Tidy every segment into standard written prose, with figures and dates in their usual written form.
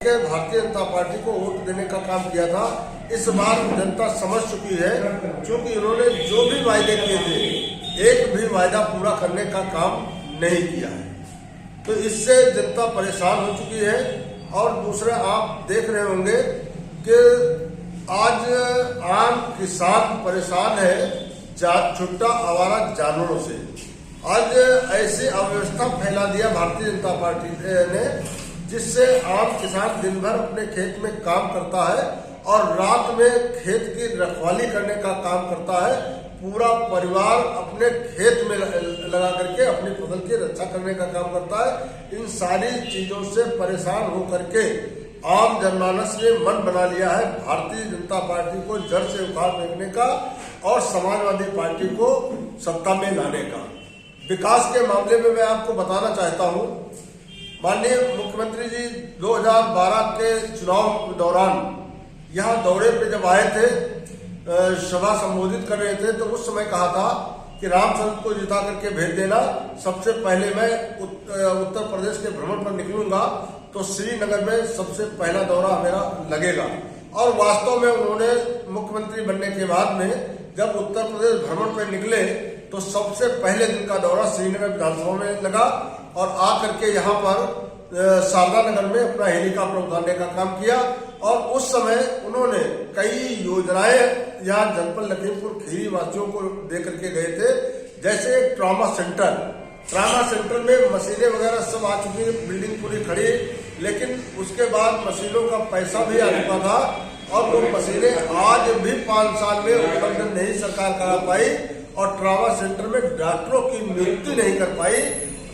Bharatiya Janata party को vote देने का काम किया था। इस बार जनता समझ चुकी है, क्योंकि इन्होंने जो भी वायदे किए थे एक भी वायदा पूरा करने का काम नहीं किया है। तो इससे जनता परेशान हो चुकी है। और दूसरा, आप देख रहे होंगे कि आज आम किसान परेशान है छुट्टा आवारा जानवरों से। आज ऐसी अव्यवस्था फैला दिया भारतीय जनता पार्टी ने, जिससे आम किसान दिन भर अपने खेत में काम करता है और रात में खेत की रखवाली करने का काम करता है। पूरा परिवार अपने खेत में लगा करके अपनी फसल की रक्षा करने का काम करता है। इन सारी चीजों से परेशान होकर के आम जनमानस ने मन बना लिया है भारतीय जनता पार्टी को जड़ से उखाड़ फेंकने का और समाजवादी पार्टी को सत्ता में लाने का। विकास के मामले में मैं आपको बताना चाहता हूं, माननीय मुख्यमंत्री जी 2012 के चुनाव के दौरान यहाँ दौरे पे जब आए थे, सभा संबोधित कर रहे थे, तो उस समय कहा था कि रामचंद्र को जिता करके भेज देना। सबसे पहले मैं उत्तर प्रदेश के भ्रमण पर निकलूंगा तो श्रीनगर में सबसे पहला दौरा मेरा लगेगा। और वास्तव में उन्होंने मुख्यमंत्री बनने के बाद में जब उत्तर प्रदेश भ्रमण पर निकले तो सबसे पहले दिन का दौरा श्रीनगर विधानसभा में लगा और आकर के यहाँ पर शारदा नगर में अपना हेलीकॉप्टर उतारने का काम किया। और उस समय उन्होंने कई योजनाएं यहाँ जनपद लखीमपुर खीरी वासियों को दे करके गए थे, जैसे एक ट्रॉमा सेंटर में मशीनें वगैरह सब आ चुकी है, बिल्डिंग पूरी खड़ी, लेकिन उसके बाद मशीनों का पैसा भी आ चुका था और वो मशीनें आज भी 5 साल में उपलब्ध नहीं सरकार करा पाई और ट्रॉमा सेंटर में डॉक्टरों की नियुक्ति नहीं कर पाई।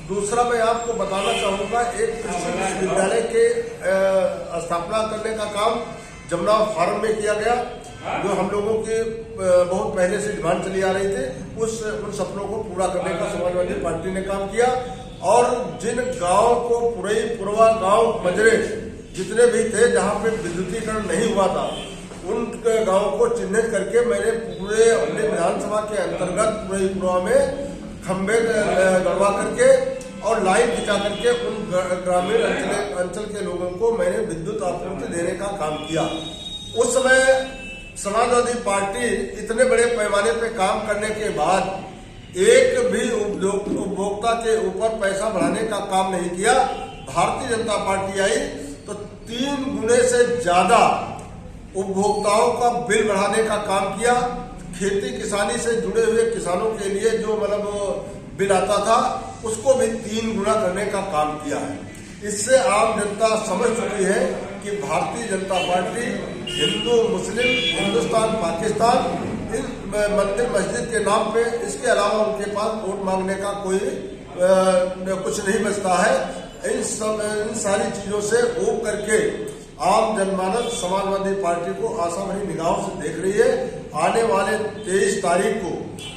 दूसरा, मैं आपको बताना चाहूंगा, एक कृषि विश्वविद्यालय के स्थापना करने का काम जमुना फार्म में किया गया, जो हम लोगों की बहुत पहले से डिमांड चली आ रही थी। उन सपनों को पूरा करने का समाजवादी पार्टी ने काम किया। और जिन गांवों को पुरवा गांव मजरे जितने भी थे जहां पे विद्युतीकरण नहीं हुआ था, उन गांवों को चिन्हित करके मैंने पूरे अपने विधानसभा के अंतर्गत पुरवा में खंबे गड़वा करके और लाइन खिंचा करके उन ग्रामीण अंचल के लोगों को मैंने विद्युत आपूर्ति देने का काम किया। उस समय समाजवादी पार्टी इतने बड़े पैमाने पे काम करने के बाद एक भी उपभोक्ता के ऊपर पैसा बढ़ाने का काम नहीं किया। भारतीय जनता पार्टी आई तो 3 गुने से ज्यादा उपभोक्ताओं का बिल बढ़ाने का काम किया। खेती किसानी से जुड़े हुए किसानों के लिए जो बिल आता था उसको भी 3 गुना करने का काम किया है। इससे आम जनता समझ चुकी है कि भारतीय जनता पार्टी हिंदू मुस्लिम, हिंदुस्तान पाकिस्तान, इन मंदिर मस्जिद के नाम पे, इसके अलावा उनके पास वोट मांगने का कोई कुछ नहीं बचता है। इन सारी चीजों से ऊब करके आम जनमानस समाजवादी पार्टी को आशा भरी निगाहों से देख रही है। आने वाले 23 तारीख को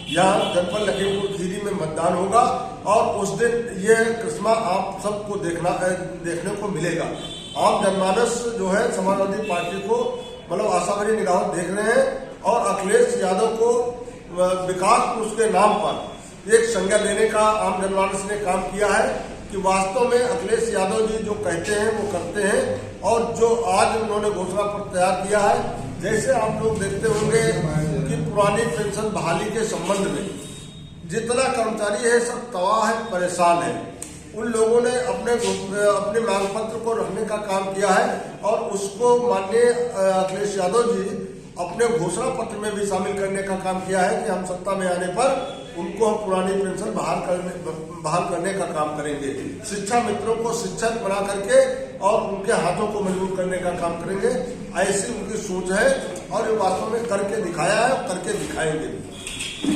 यहाँ जनपद लखीमपुर खीरी में मतदान होगा और उस दिन ये करिश्मा आप सबको देखने को मिलेगा। आम जनमानस जो है समाजवादी पार्टी को आशा भरी निगाहों देख रहे हैं और अखिलेश यादव को विकास पुरुष के नाम पर एक संज्ञा देने का आम जनमानस ने काम किया है कि वास्तव में अखिलेश यादव जी जो कहते हैं वो करते हैं। और जो आज उन्होंने घोषणा पत्र तैयार किया है, जैसे आप लोग देखते होंगे कि पुरानी पेंशन बहाली के संबंध में जितना कर्मचारी है सब तबाह है, परेशान है। उन लोगों ने अपने मांग पत्र को रखने का काम किया है और उसको माननीय अखिलेश यादव जी अपने घोषणा पत्र में भी शामिल करने का काम किया है कि हम सत्ता में आने पर उनको हम पुरानी पेंशन बहाल करने का काम करेंगे। शिक्षा मित्रों को शिक्षक बना करके और उनके हाथों को मजबूत करने का काम करेंगे। ऐसी उनकी सोच है और ये वास्तव में करके दिखाया है, करके दिखाएंगे।